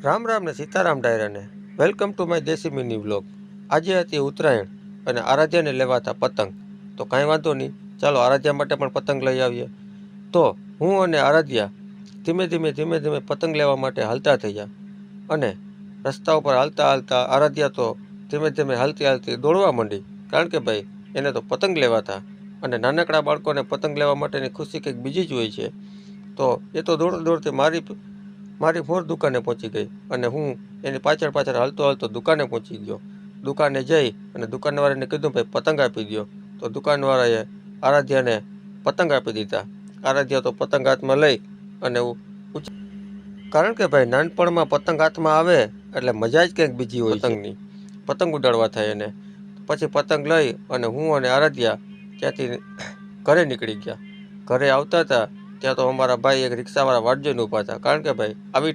રામ રામ ને Sitaram ડાયરાને welcome to my દેશી mini vlog. આજે હતી ઉત્તરાયણ અને આરાધ્યાને લેવાતા પતંગ। તો કાંઈ વાંધો નહીં, ચાલો આરાધ્યા માટે પણ પતંગ લઈ આવીએ। તો હું અને આરાધ્યા ધીમે ધીમે પતંગ લેવા માટે હાલતા થયા અને રસ્તા ઉપર હાલતા હાલતા આરાધ્યા તો ધીમે ધીમે હાલતી દોડવા માંડી, કારણ કે ભાઈ એને તો પતંગ લેવાતા અને નાનકડા બાળકોને પતંગ લેવા માટેની ખુશી કંઈક બીજી જ હોય છે। તો એ તો દોડતી મારી ફોર દુકાને પહોંચી ગઈ અને હું એની પાછળ હાલતો દુકાને પહોંચી ગયો। દુકાને જઈ અને દુકાનવાળાને કીધું, ભાઈ પતંગ આપી દો। તો દુકાનવાળાએ આરાધ્યાને પતંગ આપી દીધા। આરાધ્યા તો પતંગ હાથમાં લઈ અને કારણ કે ભાઈ નાનપણમાં પતંગ હાથમાં આવે એટલે મજા જ કંઈક બીજી હોય પતંગની, પતંગ ઉડાડવા થાય એને। પછી પતંગ લઈ અને હું અને આરાધ્યા ત્યાંથી ઘરે નીકળી ગયા। ઘરે આવતા હતા ત્યાં તો અમારા ભાઈ એક રિક્ષાવાળા વાટ જોઈને ઊભા હતા, કારણ કે ભાઈ આવી